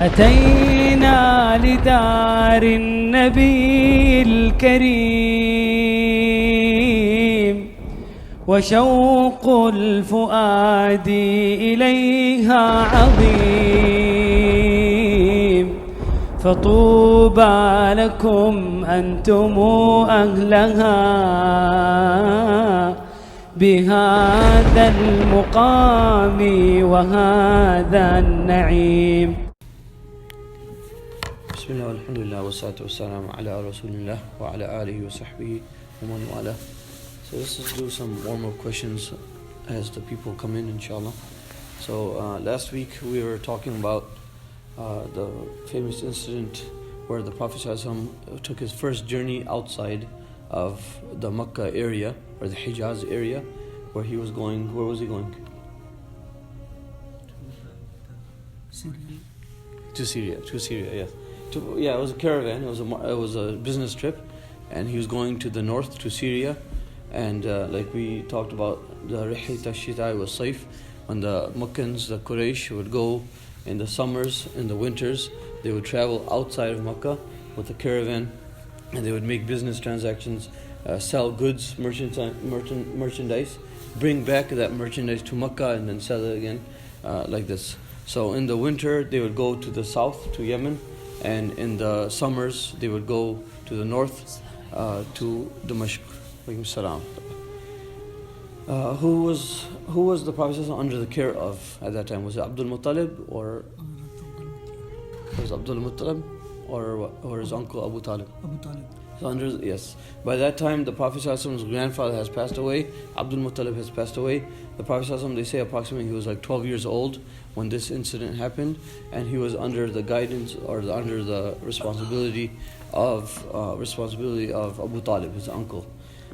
أتينا لدار النبي الكريم وشوق الفؤاد إليها عظيم، فطوبى لكم أنتم أهلها بهذا المقام وهذا النعيم. بسم الله والحمد لله والصلاة والسلام على رسول الله وعلى آله وصحبه ومن والاه. So let's just do some warm-up questions as the people come in, inshallah. So last week we were talking about the famous incident where the Prophet ﷺ took his first journey outside of the Makkah area or the Hijaz area, where he was going. Where was he going? To Syria, yes. Yeah, it was a caravan. It was a business trip, and he was going to the north to Syria. And like we talked about, the Rihlat al-Shita was safe, when the Makkans, the Quraysh, would go in the summers, in the winters. They would travel outside of Makkah with a caravan, and they would make business transactions, sell goods, merchandise, bring back that merchandise to Makkah, and then sell it again, like this. So in the winter, they would go to the south, to Yemen, and in the summers, they would go to the north, to Damascus. Who was the Prophet under the care of at that time? Was it Abdul Muttalib or his uncle Abu Talib? Abu Talib. So yes. By that time, the Prophet's grandfather has passed away. Abdul Muttalib has passed away. The Prophet, they say approximately he was like 12 years old when this incident happened, and he was under the guidance or under the responsibility of Abu Talib, his uncle.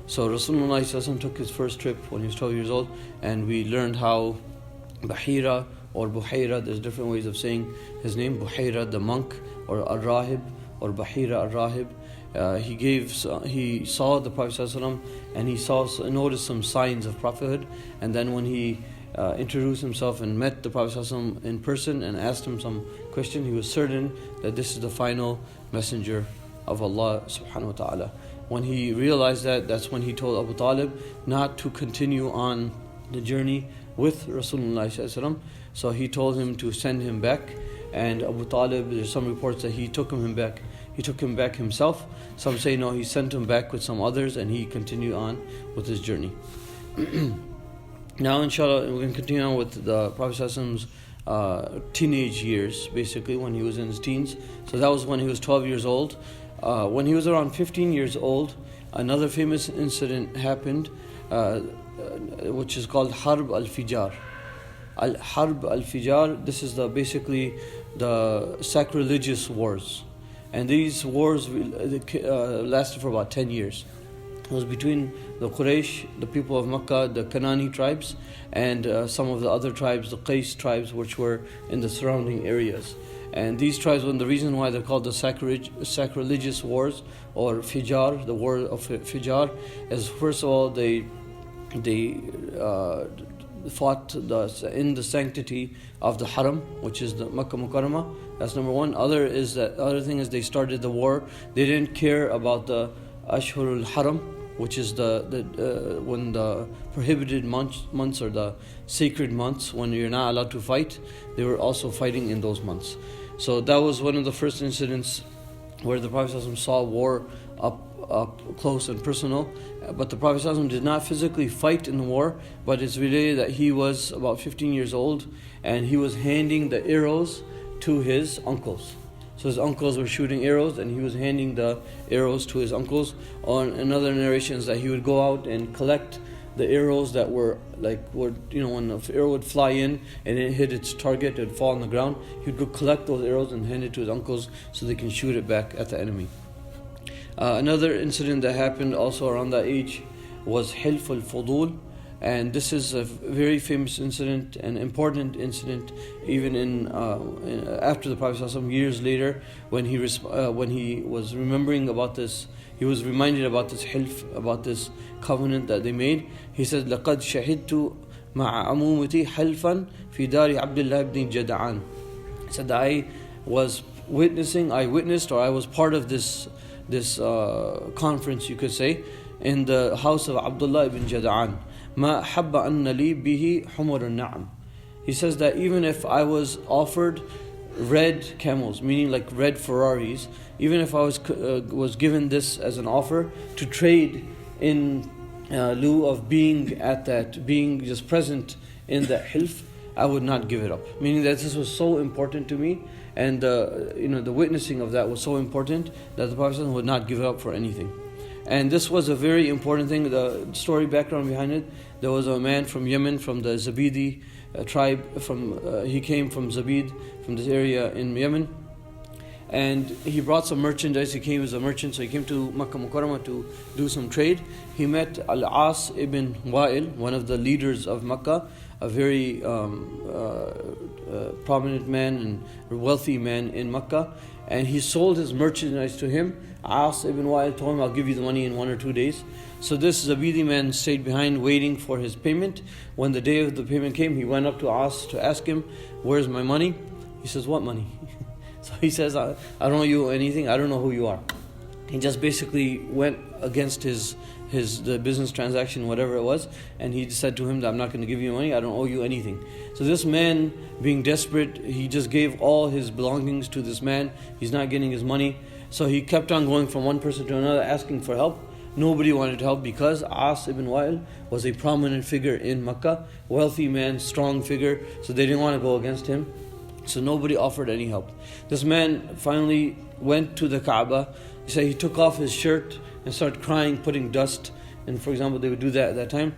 So Rasulullah took his first trip when he was 12 years old, and we learned how Bahira or Buhaira, there's different ways of saying his name, Buhaira the monk, or Ar-Rahib, or Bahira Ar-Rahib. He saw the Prophet ﷺ, and he noticed some signs of prophethood. And then when he introduced himself and met the Prophet ﷺ in person and asked him some question, he was certain that this is the final messenger of Allah subhanahu wa ta'ala. When he realized that, that's when he told Abu Talib not to continue on the journey with Rasulullah ﷺ. So he told him to send him back, and Abu Talib, there's some reports that he took him back himself. Some say no, he sent him back with some others, and he continued on with his journey. Now inshallah we're going to continue on with the Prophet ﷺ's teenage years, basically when he was in his teens. So that was when he was 12 years old. When he was around 15 years old, another famous incident happened, which is called Harb al-Fijar. Harb al-Fijar, this is basically the sacrilegious wars. And these wars lasted for about 10 years. It was between the Quraysh, the people of Makkah, the Kanani tribes, and some of the other tribes, the Qais tribes, which were in the surrounding areas. And these tribes, the reason why they're called the sacrilegious wars, or Fijar, the war of Fijar, is first of all, they fought in the sanctity of the Haram, which is the Makkah Mukarramah. That's number one. Other thing is they started the war. They didn't care about the Ashhurul Haram, which is when the prohibited months or the sacred months, when you're not allowed to fight. They were also fighting in those months. So that was one of the first incidents where the Prophet ﷺ saw war up close and personal. But the Prophet ﷺ did not physically fight in the war, but it's related that he was about 15 years old, and he was handing the arrows to his uncles. So his uncles were shooting arrows, and he was handing the arrows to his uncles. On another narration is that he would go out and collect the arrows that were when an arrow would fly in and it hit its target, it would fall on the ground. He would go collect those arrows and hand it to his uncles so they can shoot it back at the enemy. Another incident that happened also around that age was Hilf al-Fudul, and this is a very famous incident, an important incident, even after the Prophet ﷺ, years later, when he was remembering about this, he was reminded about this hilf, about this covenant that they made. He said, لَقَدْ شَهِدْتُ مَعَ عَمُومِتِي حَلْفًا فِي دَارِ عَبْدِ اللَّهِ بْنِ جَدَعَانِ. He said that I was witnessing, I witnessed, or I was part of this conference, you could say, in the house of Abdullah ibn Jada'an. ما حب أن لي به حمر النعم. He says that even if I was offered red camels, meaning like red Ferraris, even if I was given this as an offer to trade in lieu of being at that, being just present in the hilf, I would not give it up. Meaning that this was so important to me, and the witnessing of that was so important that the Prophet would not give it up for anything. And this was a very important thing. The story background behind it: there was a man from Yemen, from the Zabidi tribe. He came from Zabid, from this area in Yemen, and he brought some merchandise. He came as a merchant, so he came to Makkah Mukarramah to do some trade. He met Al-As ibn Wa'il, one of the leaders of Makkah, a very prominent man and wealthy man in Makkah, and he sold his merchandise to him. As ibn Wa'il told him, I'll give you the money in 1 or 2 days. So this Zabidi man stayed behind waiting for his payment. When the day of the payment came, he went up to As to ask him, where's my money? He says, what money? So he says, I don't owe you anything, I don't know who you are. He just basically went against the business transaction, whatever it was, and he said to him that I'm not going to give you money, I don't owe you anything. So this man, being desperate, he just gave all his belongings to this man. He's not getting his money. So he kept on going from one person to another asking for help. Nobody wanted to help because As ibn Wa'il was a prominent figure in Makkah, wealthy man, strong figure, so they didn't want to go against him. So nobody offered any help. This man finally went to the Kaaba. He said he took off his shirt and started crying, putting dust. And for example, they would do that at that time.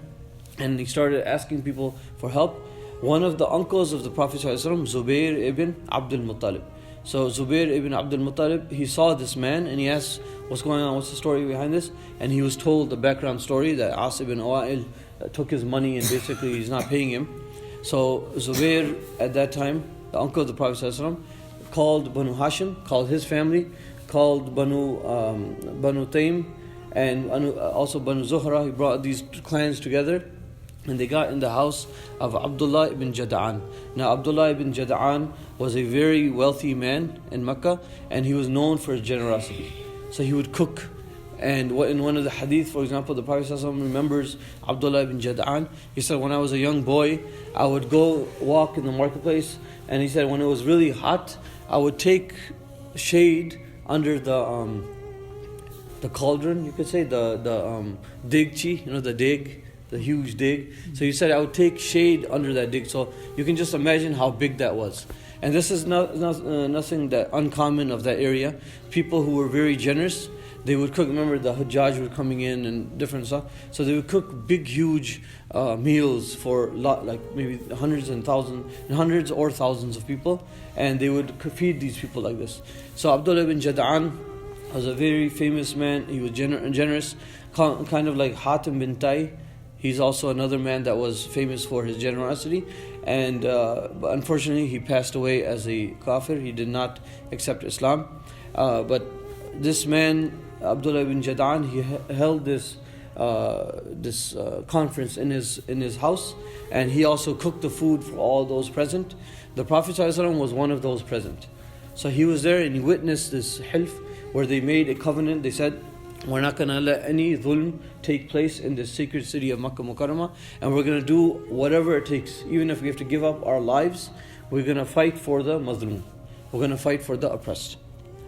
And he started asking people for help. One of the uncles of the Prophet ﷺ, Zubair ibn Abdul Muttalib. So Zubair ibn Abdul Muttalib, he saw this man and he asked, what's going on, what's the story behind this? And he was told the background story that As ibn Wa'il took his money and basically he's not paying him. So Zubair at that time, the uncle of the Prophet ﷺ, called Banu Hashim, called his family, called Banu Taym, and also Banu Zuhra. He brought these clans together, and they got in the house of Abdullah ibn Jada'an. Now Abdullah ibn Jada'an was a very wealthy man in Makkah, and he was known for his generosity. So he would cook. And in one of the hadith, for example, the Prophet ﷺ remembers Abdullah ibn Jada'an. He said, when I was a young boy, I would go walk in the marketplace, and he said when it was really hot, I would take shade under the cauldron, you could say, the digchi, the dig, the huge dig. So he said I would take shade under that dig. So you can just imagine how big that was. And this is nothing that uncommon of that area. People who were very generous, they would cook. Remember, the Hajjaj were coming in and different stuff. So they would cook big, huge meals for like maybe hundreds or thousands of people, and they would feed these people like this. So Abdullah ibn Jada'an was a very famous man. He was generous, kind of like Hatim bin Tai. He's also another man that was famous for his generosity, and but unfortunately he passed away as a kafir. He did not accept Islam. But this man, Abdullah ibn Jada'an, he held this conference in his house, and he also cooked the food for all those present. The Prophet ﷺ was one of those present. So he was there and he witnessed this hilf where they made a covenant. They said, we're not going to let any dhulm take place in the sacred city of Makkah Mukarramah, and we're going to do whatever it takes. Even if we have to give up our lives, we're going to fight for the mazloom. We're going to fight for the oppressed.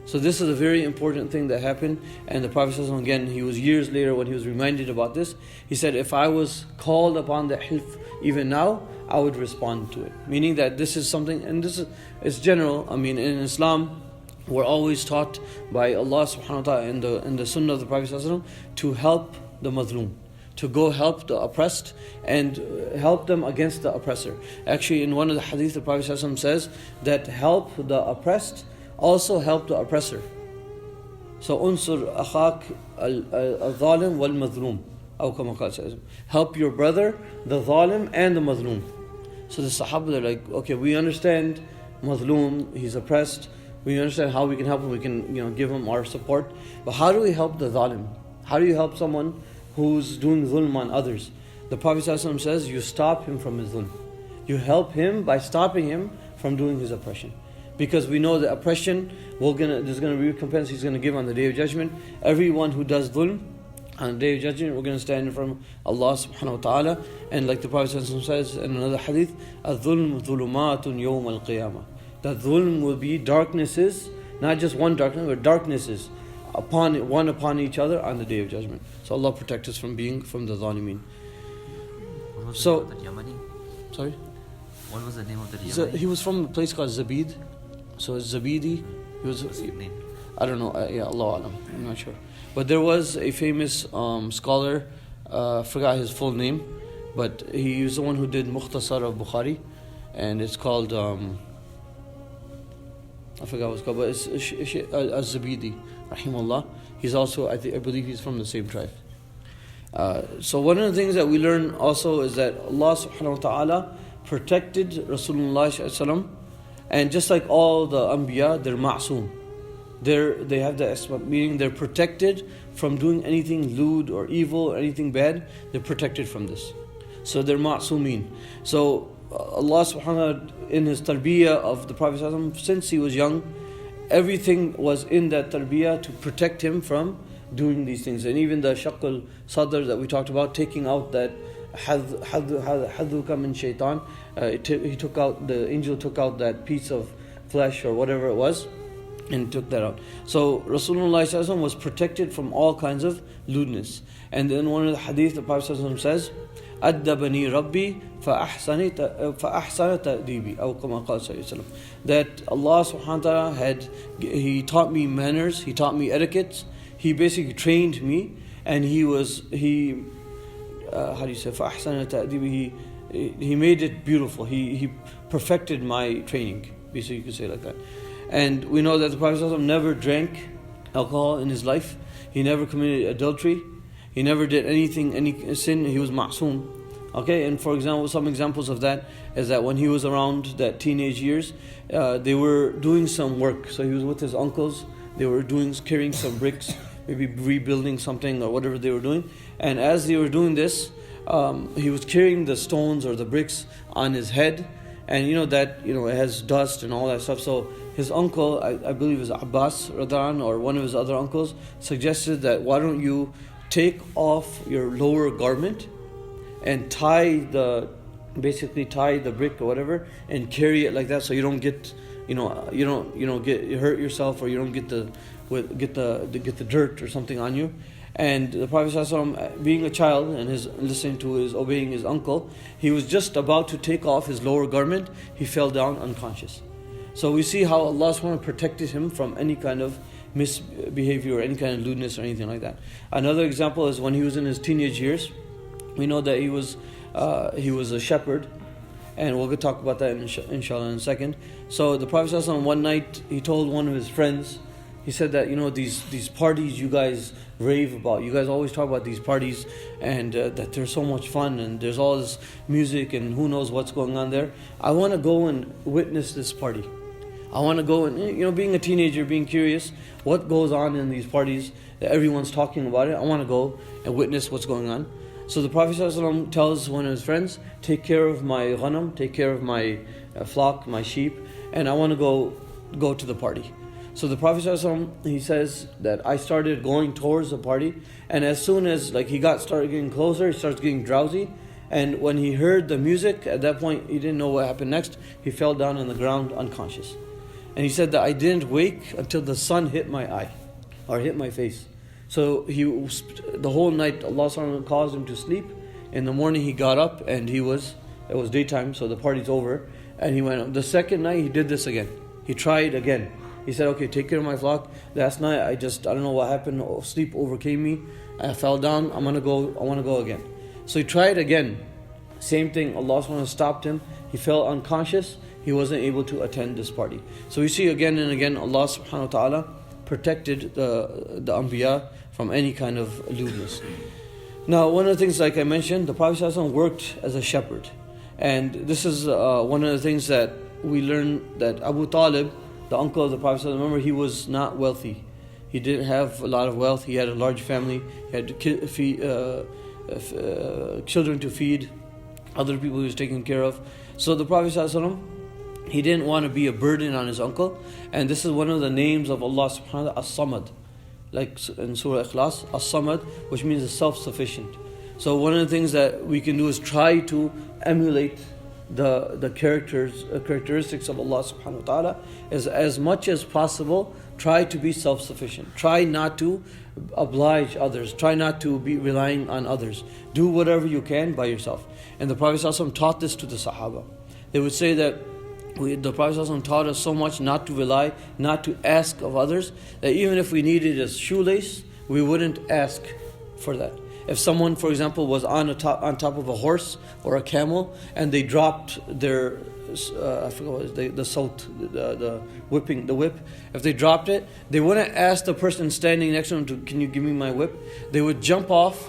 So this is a very important thing that happened. And the Prophet ﷺ, again, he was years later when he was reminded about this, he said, if I was called upon the hilf even now, I would respond to it. Meaning that this is something, and this is, it's general. I mean, in Islam, we're always taught by Allah subhanahu wa ta'ala in the sunnah of the Prophet ﷺ to help the mazloom, to go help the oppressed and help them against the oppressor. Actually, in one of the hadith, the Prophet ﷺ says that help the oppressed also help the oppressor. So unsur akhak al-zalim wal-mazloom. Help your brother, the zalim and the mazloom. So the Sahaba, they're like, okay, we understand mazloom, he's oppressed. We understand how we can help him. We can, give him our support. But how do we help the zalim? How do you help someone who's doing dhulm on others? The Prophet ﷺ says, you stop him from his dhulm. You help him by stopping him from doing his oppression. because we know the oppression, there's going to be recompense He's going to give on the Day of Judgment. Everyone who does dhulm, on the Day of Judgment, we're going to stand in front of Allah subhanahu wa ta'ala. And like the Prophet says in another hadith, الظُّلْمُ ظُلُمَاتٌ يَوْمَ الْقِيَامَةِ, that dhulm will be darknesses, not just one darkness, but darknesses upon each other on the Day of Judgment. So Allah protect us from being from the zalimeen. What was So- the name of that Yamani? Sorry? What was the name of that So Yamani? he was from a place called Zabid. So it's Zabidi. He was, What's his name? I don't know. Yeah, Allah Alam. I'm not sure. But there was a famous scholar. Forgot his full name, but he was the one who did Mukhtasar of Bukhari, and it's called. I forgot what it's called, but it's Al-Zabidi, rahimahullah. He's also, I believe, he's from the same tribe. So one of the things that we learn also is that Allah subhanahu wa ta'ala protected Rasulullah sallallahu alaihi wasallam, and just like all the Anbiya, they're ma'soom. They have the asma, meaning they're protected from doing anything lewd or evil or anything bad. They're protected from this. So they're ma'soomeen. So Allah subhanahu wa ta'ala, in His tarbiyah of the Prophet sallallahu alaihi wasallam, since he was young, everything was in that tarbiyah to protect him from doing these things. And even the shaqal sadr that we talked about, taking out that hadhuka min shaitan, the angel took out that piece of flesh or whatever it was, and took that out. So Rasulullah sallallahu alaihi wasallam was protected from all kinds of lewdness. And then one of the hadith, the Prophet sallallahu alaihi wasallam says, أَدَّبَنِي رَبِّي فَأَحْسَنَ تَأْدِيبِي أو كما قال صلى الله عليه وسلم, that Allah subhanahu wa ta'ala He taught me manners, He taught me etiquette, He basically trained me, and He how do you say, فَأَحْسَنَ تَأْدِيبِي, He made it beautiful, He perfected my training, basically you could say like that. And we know that the Prophet ﷺ never drank alcohol in his life. He never committed adultery. He never did anything, any sin. He was ma'soom. Okay, and for example, some examples of that is that when he was around that teenage years, they were doing some work. So he was with his uncles. They were carrying some bricks, maybe rebuilding something or whatever they were doing. And as they were doing this, he was carrying the stones or the bricks on his head. And it has dust and all that stuff. So his uncle, I believe it was Abbas Radhan, or one of his other uncles, suggested that why don't you take off your lower garment and tie the brick or whatever and carry it like that, so you don't get get hurt yourself, or you don't get the dirt or something on you. And the Prophet ﷺ, being a child and obeying his uncle, he was just about to take off his lower garment. He fell down unconscious. So we see how Allah SWT protected him from any kind of misbehavior or any kind of lewdness or anything like that. Another example is when he was in his teenage years. We know that he was a shepherd, and we'll talk about that inshallah in a second. So the Prophet ﷺ, one night, he told one of his friends, he said that these parties you guys rave about, you guys always talk about these parties, and that they're so much fun, and there's all this music and who knows what's going on there. I want to go and witness this party. I want to go and, being a teenager, being curious, what goes on in these parties, that everyone's talking about it. I want to go and witness what's going on. So the Prophet ﷺ tells one of his friends, take care of my ghanam, take care of my flock, my sheep, and I want to go to the party. So the Prophet ﷺ, he says that I started going towards the party, and as soon as he started getting closer, he starts getting drowsy, and when he heard the music, at that point he didn't know what happened next. He fell down on the ground unconscious. And he said that I didn't wake until the sun hit my eye, or hit my face. So the whole night Allah SWT caused him to sleep. In the morning he got up, and it was daytime, so the party's over, and he went. The second night he did this again. He tried again. He said, okay, take care of my flock. Last night I don't know what happened. Sleep overcame me. I fell down. I want to go again. So he tried again. Same thing. Allah SWT stopped him. He fell unconscious. He wasn't able to attend this party. So we see again and again Allah subhanahu wa ta'ala protected the Anbiya from any kind of lewdness. Now, one of the things, like I mentioned, the Prophet ﷺ worked as a shepherd. And this is one of the things that we learn, that Abu Talib, the uncle of the Prophet ﷺ, remember, he was not wealthy. He didn't have a lot of wealth. He had a large family. He had children to feed, other people he was taking care of. So the Prophet ﷺ, he didn't want to be a burden on his uncle. And this is one of the names of Allah subhanahu wa ta'ala, As-Samad. Like in Surah Ikhlas, As-Samad, which means the self-sufficient. So one of the things that we can do is try to emulate the characteristics of Allah subhanahu wa ta'ala, is as much as possible try to be self-sufficient. Try not to oblige others. Try not to be relying on others. Do whatever you can by yourself. And the Prophet ﷺ taught this to the Sahaba. They would say that the Prophet ﷺ taught us so much not to rely, not to ask of others, that even if we needed a shoelace, we wouldn't ask for that. If someone, for example, was on top of a horse or a camel and they dropped their, I forgot what it was, the whip. If they dropped it, they wouldn't ask the person standing next to them can you give me my whip? They would jump off,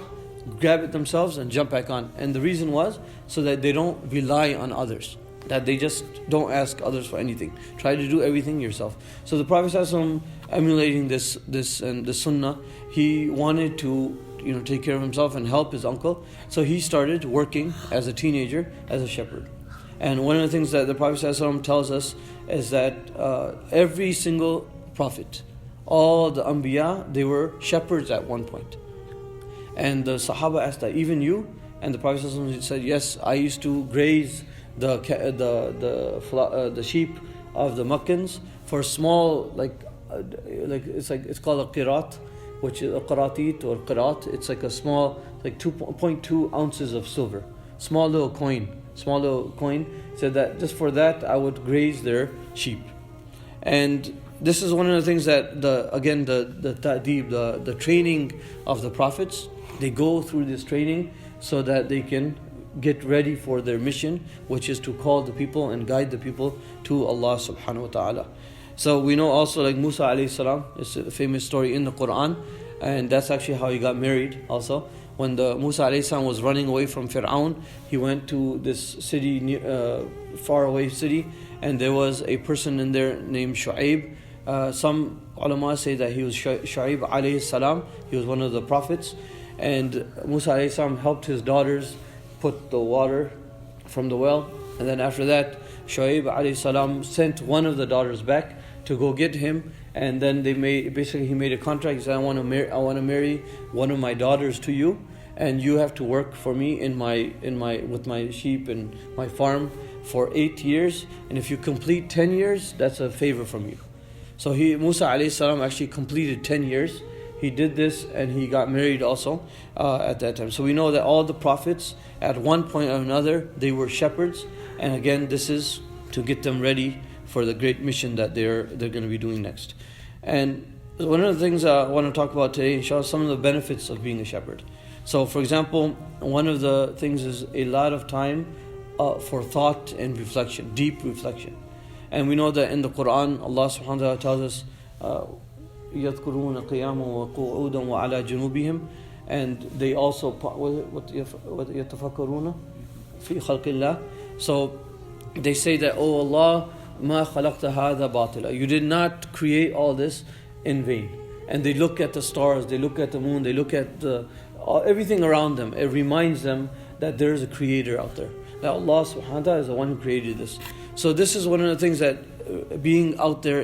grab it themselves and jump back on. And the reason was so that they don't rely on others, that they just don't ask others for anything. Try to do everything yourself. So the Prophet ﷺ, emulating this and the sunnah, he wanted to take care of himself and help his uncle. So he started working as a teenager as a shepherd. And one of the things that the Prophet ﷺ tells us is that every single prophet, all the Anbiya, they were shepherds at one point. And the Sahaba asked that, even you? And the Prophet ﷺ said, yes, I used to graze the sheep of the Makkans for small, it's called a qirat, which is a qaratit or qirat. It's like a small, 2.2 ounces of silver, small little coin. Said that just for that I would graze their sheep. And this is one of the things that the ta'deeb, the training of the prophets. They go through this training so that they can get ready for their mission, which is to call the people and guide the people to Allah subhanahu wa ta'ala. So we know also, like Musa alayhi salam, it's a famous story in the Quran, and that's actually how he got married also. When the Musa alayhi salam was running away from Fir'aun, he went to this city, far away city, and there was a person in there named Shu'aib. Some ulama say that he was Shu'aib alayhi salam, he was one of the prophets, and Musa alayhi salam helped his daughters put the water from the well, and then after that Shu'aib alayhi salam sent one of the daughters back to go get him, and then he made a contract. He said, I want to marry one of my daughters to you, and you have to work for me with my sheep and my farm for 8 years, and if you complete 10 years, that's a favor from you. So Musa alayhi salam actually completed 10 years. He did this and he got married also at that time. So we know that all the prophets at one point or another, they were shepherds, and again this is to get them ready for the great mission that they're going to be doing next. And one of the things I want to talk about today, inshallah, some of the benefits of being a shepherd. So for example, one of the things is a lot of time for thought and reflection, deep reflection. And we know that in the Quran, Allah subhanahu wa ta'ala tells us, يَذْكُرُونَ قِيَامًا وَقُعُودًا وَعَلَى جُنُوبِهِمْ, and they also يَتَفَكَّرُونَ فِي خَلْقِ اللَّهِ. So they say that, oh Allah, مَا خَلَقْتَ هَذَا بَاطِلًا, you did not create all this in vain. And they look at the stars, they look at the moon, they look at everything around them. It reminds them that there is a creator out there, that Allah subhanahu wa ta'ala is the one who created this. So this is one of the things that being out there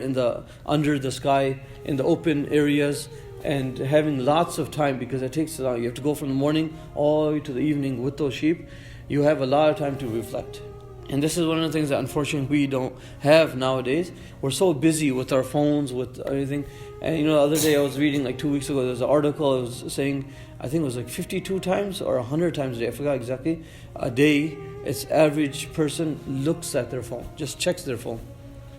under the sky, in the open areas, and having lots of time, because it takes a lot. You have to go from the morning all the way to the evening with those sheep. You have a lot of time to reflect. And this is one of the things that unfortunately we don't have nowadays. We're so busy with our phones, with everything. And the other day I was reading, 2 weeks ago, there was an article. It was saying, I think it was 52 times or 100 times a day, I forgot exactly, a day, its average person looks at their phone, just checks their phone.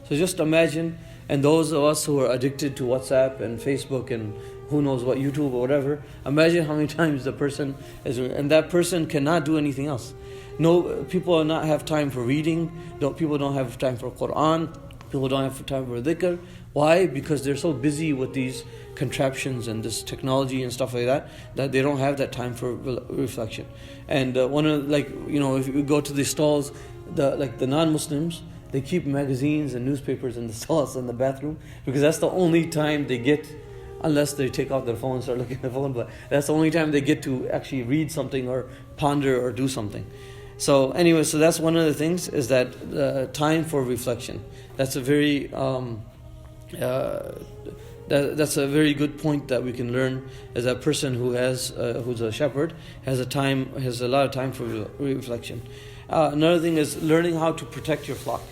So just imagine, and those of us who are addicted to WhatsApp and Facebook and who knows what, YouTube or whatever, imagine how many times the person is, and that person cannot do anything else. No, people do not have time for reading. People don't have time for Quran. People don't have time for dhikr. Why? Because they're so busy with these contraptions and this technology and stuff like that they don't have that time for reflection. And if you go to the stalls, the non-Muslims, they keep magazines and newspapers in the stalls in the bathroom, because that's the only time they get, unless they take off their phone and start looking at the phone, but that's the only time they get to actually read something or ponder or do something. So anyway, so that's one of the things, is that time for reflection. That's a very that's a very good point that we can learn, as a person who's a shepherd has a lot of time for reflection. Another thing is learning how to protect your flock.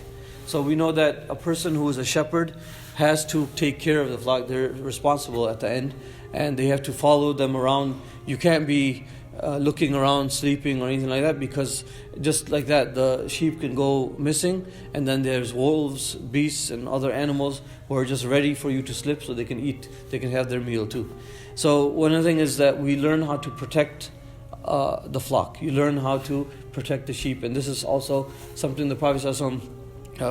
So we know that a person who is a shepherd has to take care of the flock. They're responsible at the end, and they have to follow them around. You can't be looking around, sleeping or anything like that, because just like that, the sheep can go missing, and then there's wolves, beasts and other animals who are just ready for you to slip so they can eat, they can have their meal too. So one of the things is that we learn how to protect the flock. You learn how to protect the sheep, and this is also something the Prophet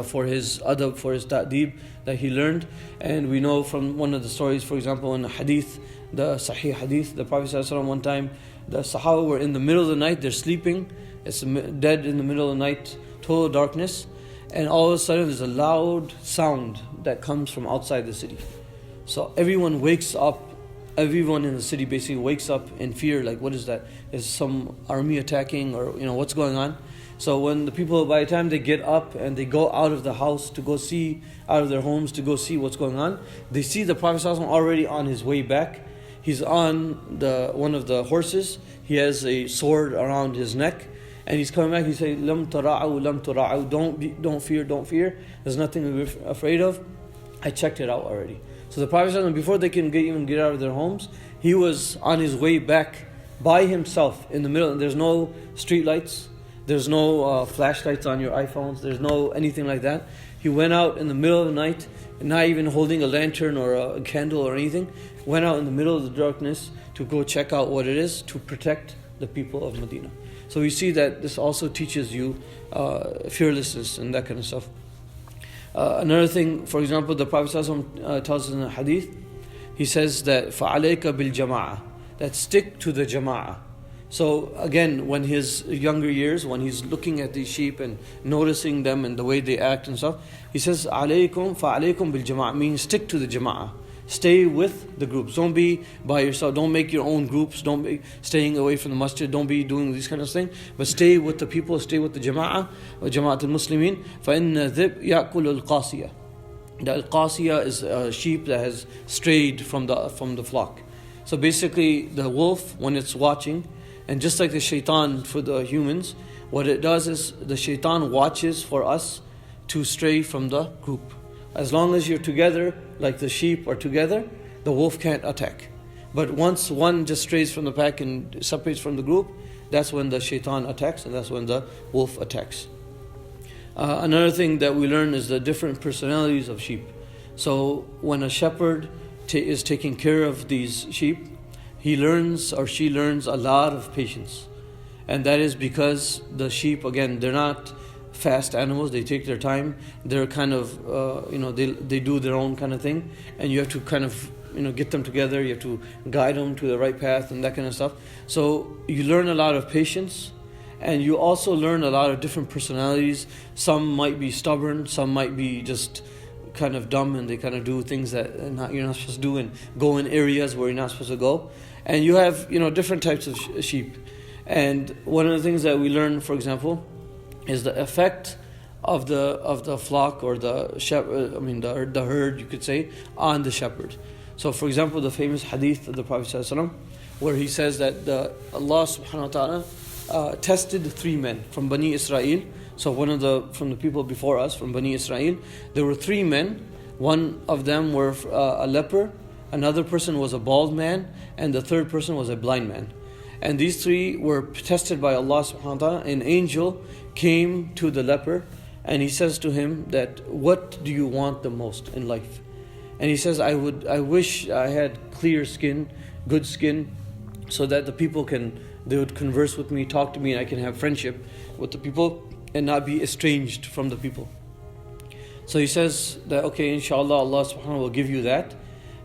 for his adab, for his ta'deeb that he learned. And we know from one of the stories, for example, in the hadith, the Sahih hadith, the Prophet one time, the Sahaba were in the middle of the night, they're sleeping, it's dead in the middle of the night, total darkness, and all of a sudden there's a loud sound that comes from outside the city. So everyone wakes up, everyone in the city basically wakes up in fear, like, what is that? Is some army attacking, or what's going on? So when the people, by the time they get up and they go out of the house to go see, out of their homes to go see what's going on, they see the Prophet already on his way back. He's on one of the horses. He has a sword around his neck, and he's coming back. He says, "Lam tara'u, lam tara'u. Don't fear, don't fear. There's nothing to be afraid of. I checked it out already." So the Prophet, before they can even get out of their homes, he was on his way back by himself in the middle. And there's no street lights. There's no flashlights on your iPhones. There's no anything like that. He went out in the middle of the night, not even holding a lantern or a candle or anything. Went out in the middle of the darkness to go check out what it is, to protect the people of Medina. So we see that this also teaches you fearlessness and that kind of stuff. Another thing, for example, the Prophet tells us in a hadith, he says that فَعَلَيْكَ بِالْجَمَاعَةِ, that stick to the jama'ah. So again, when his younger years, when he's looking at these sheep and noticing them and the way they act and stuff, he says, فَعَلَيْكُمْ بِالْجَمَاعَةِ, meaning stick to the jama'ah. Stay with the groups. Don't be by yourself. Don't make your own groups. Don't be staying away from the masjid. Don't be doing these kind of things. But stay with the people. Stay with the jama'ah. Jama'at al-Muslimin. فَإِنَّ ذِبْ يَأْكُلُ الْقَاسِيَةِ. The al-Qasiya is a sheep that has strayed from the flock. So basically, the wolf, when it's watching, and just like the shaitan for the humans, what it does is the shaitan watches for us to stray from the group. As long as you're together, like the sheep are together, the wolf can't attack. But once one just strays from the pack and separates from the group, that's when the shaitan attacks, and that's when the wolf attacks. Another thing that we learn is the different personalities of sheep. So when a shepherd is taking care of these sheep, he learns or she learns a lot of patience. And that is because the sheep, again, they're not fast animals. They take their time. They're kind of, they do their own kind of thing. And you have to kind of, get them together. You have to guide them to the right path and that kind of stuff. So you learn a lot of patience. And you also learn a lot of different personalities. Some might be stubborn. Some might be just kind of dumb, and they kind of do things that you're not supposed to do and go in areas where you're not supposed to go. And you have, different types of sheep. And one of the things that we learn, for example, is the effect of the flock or the herd, you could say, on the shepherd. So, for example, the famous hadith of the Prophet ﷺ, where he says that Allah subhanahu wa ta'ala tested 3 men from Bani Israel. So from the people before us, from Bani Israel, there were 3 men. One of them were a leper, another person was a bald man, and the third person was a blind man. And these 3 were tested by Allah subhanahu wa ta'ala. An angel came to the leper, and he says to him that, what do you want the most in life? And he says, I wish I had clear skin, good skin, so that the people they would converse with me, talk to me, and I can have friendship with the people and not be estranged from the people. So he says that, okay, inshallah, Allah subhanahu wa ta'ala will give you that,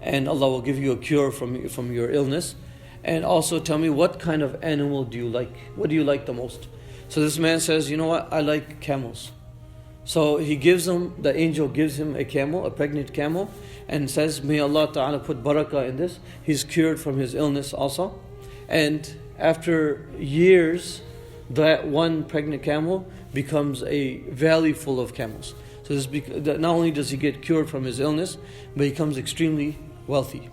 and Allah will give you a cure from your illness. And also tell me, what kind of animal do you like? What do you like the most? So this man says, you know what, I like camels. So the angel gives him a camel, a pregnant camel, and says, may Allah ta'ala put barakah in this. He's cured from his illness also. And after years, that one pregnant camel becomes a valley full of camels. So not only does he get cured from his illness, but he becomes extremely wealthy.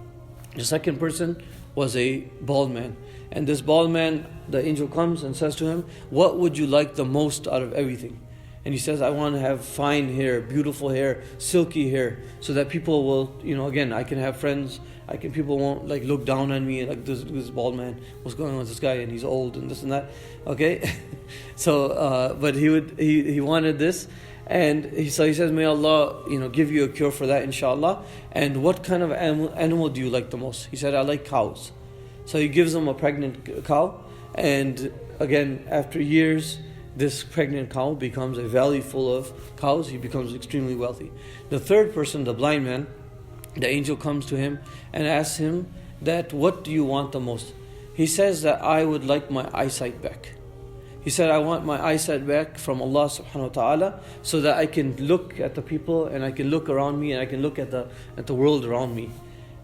The second person was a bald man. And this bald man, the angel comes and says to him, what would you like the most out of everything? And he says, I want to have fine hair, beautiful hair, silky hair, so that people will, again, I can have friends, people won't like look down on me, like this bald man, what's going on with this guy, and he's old and this and that. Okay? So, but he wanted this. And so he says, may Allah, give you a cure for that, inshallah. And what kind of animal do you like the most? He said, I like cows. So he gives him a pregnant cow. And again, after years, this pregnant cow becomes a valley full of cows. He becomes extremely wealthy. The third person, the blind man, the angel comes to him and asks him that, what do you want the most? He says that I would like my eyesight back. He said, I want my eyesight back from Allah subhanahu wa ta'ala, so that I can look at the people and I can look around me and I can look at the world around me.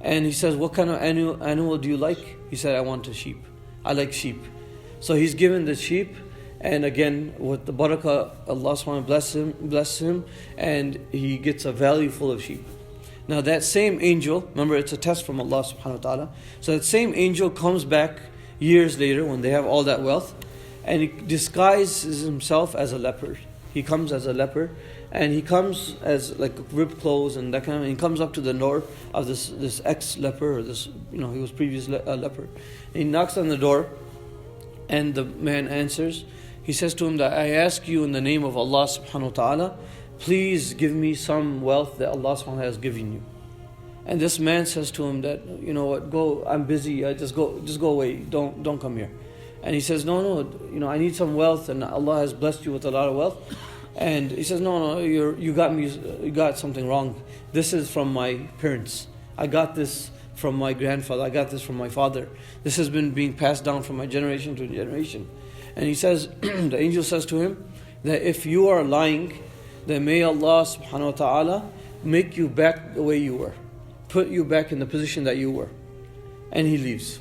And he says, what kind of animal do you like? He said, I want a sheep. I like sheep. So he's given the sheep, and again, with the barakah, Allah subhanahu wa ta'ala bless him, and he gets a valley full of sheep. Now that same angel, remember it's a test from Allah subhanahu wa ta'ala, so that same angel comes back years later when they have all that wealth, and he disguises himself as a leper. He comes as a leper, and he comes as like ripped clothes and that kind of. And he comes up to the door of this ex-leper, or this, he was previous leper. And he knocks on the door, and the man answers. He says to him that, I ask you in the name of Allah subhanahu wa ta'ala, please give me some wealth that Allah subhanahu wa ta'ala has given you. And this man says to him that, what, go, I'm busy, just go away, don't come here. And he says, no, I need some wealth, and Allah has blessed you with a lot of wealth. And he says, no, you got something wrong. This is from my parents. I got this from my grandfather. I got this from my father. This has been being passed down from my generation to generation. And he says, the angel says to him, that if you are lying, then may Allah subhanahu wa ta'ala make you back the way you were. Put you back in the position that you were. And he leaves.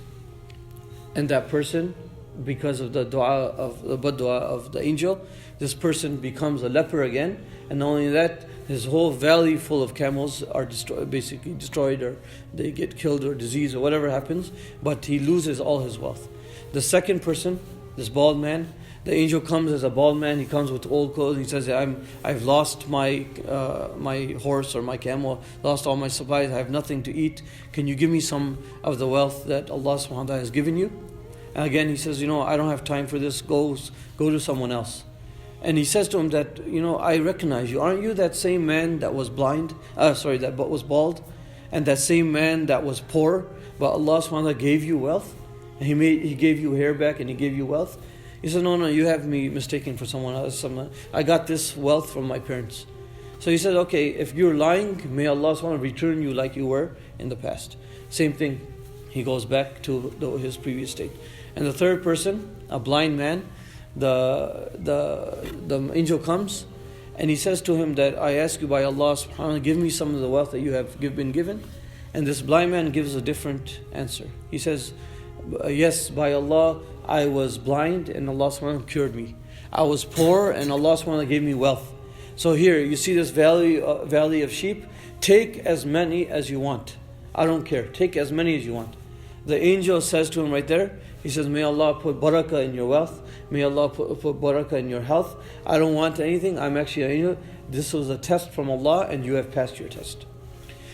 And that person, because of the bad dua of the angel, this person becomes a leper again. And not only that, his whole valley full of camels are basically destroyed, or they get killed, or disease, or whatever happens. But he loses all his wealth. The second person, this bald man, the angel comes as a bald man. He comes with old clothes. He says, I've lost my horse or my camel, lost all my supplies. I have nothing to eat. Can you give me some of the wealth that Allah subhanahu wa ta'ala has given you? And again, he says, I don't have time for this. Go to someone else. And he says to him that, I recognize you. Aren't you that same man that was blind? That was bald, and that same man that was poor, but Allah subhanahu wa ta'ala gave you wealth, and He gave you hair back, and He gave you wealth. He said, no, you have me mistaken for someone else. I got this wealth from my parents. So he said, okay, if you're lying, may Allah subhanahu wa ta'ala return you like you were in the past. Same thing. He goes back to his previous state. And the third person, a blind man, the angel comes, and he says to him that, I ask you by Allah subhanahu wa ta'ala, give me some of the wealth that you have been given. And this blind man gives a different answer. He says, yes, by Allah, I was blind and Allah subhanahu wa ta'ala cured me. I was poor and Allah subhanahu wa ta'ala gave me wealth. So here, you see this valley of sheep. Take as many as you want. I don't care. Take as many as you want. The angel says to him right there, he says, may Allah put barakah in your wealth. May Allah put barakah in your health. I don't want anything. I'm actually an angel. This was a test from Allah, and you have passed your test.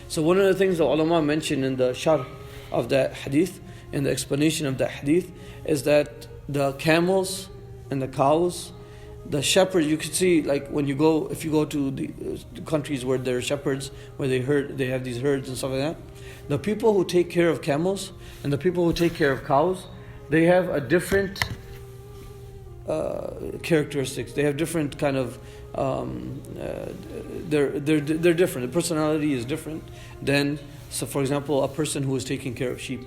So one of the things the ulama mentioned in the sharh of that hadith, in the explanation of that hadith, is that the camels and the cows, the shepherds, you could see, like if you go to the countries where there are shepherds, where they have these herds and stuff like that, the people who take care of camels and the people who take care of cows, they have a different characteristics. They have different kind of they're different. The personality is different than, so for example, a person who is taking care of sheep.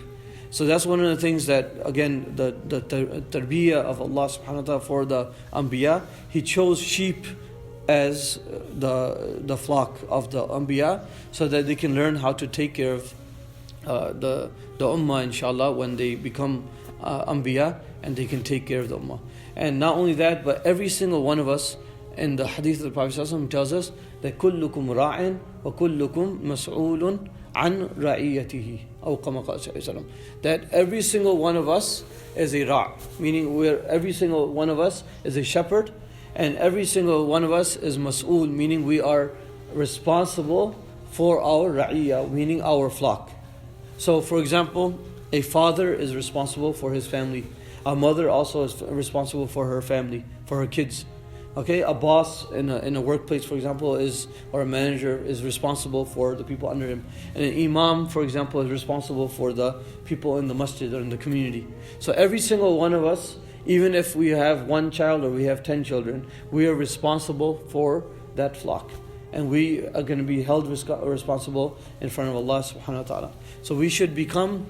So that's one of the things that, again, the tarbiyah of Allah subhanahu wa ta'ala for the anbiya, He chose sheep as the flock of the anbiya, so that they can learn how to take care of the ummah, inshallah, when they become Anbiya, and they can take care of the Ummah. And not only that, but every single one of us, in the hadith of the Prophet ﷺ tells us that كُلُّكُمْ رَاعٍ وَكُلُّكُمْ مَسْعُولٌ عَنْ رَعِيَّتِهِ أو كما قال صلى الله عليه وسلم. That every single one of us is a ra', meaning every single one of us is a shepherd, and every single one of us is mas'ul, meaning we are responsible for our ra'iyya, meaning our flock. So for example, a father is responsible for his family. A mother also is responsible for her family, for her kids. Okay, a boss in a workplace, for example, or a manager is responsible for the people under him. And an imam, for example, is responsible for the people in the masjid or in the community. So every single one of us, even if we have one child or we have 10 children, we are responsible for that flock. And we are going to be held responsible in front of Allah subhanahu wa ta'ala. So we should become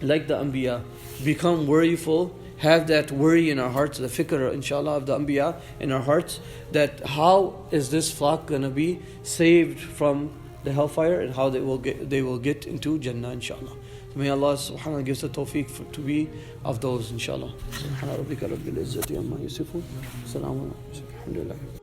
like the Anbiya, become worryful, have that worry in our hearts, the fikr inshallah of the Anbiya in our hearts, that how is this flock going to be saved from the hellfire and how they will get into Jannah inshallah. May Allah subhanahu wa ta'ala give us the tawfiq to be of those inshallah. Subhana rabbika rabbil izzati amma yasifun. Salamun alhamdulillah.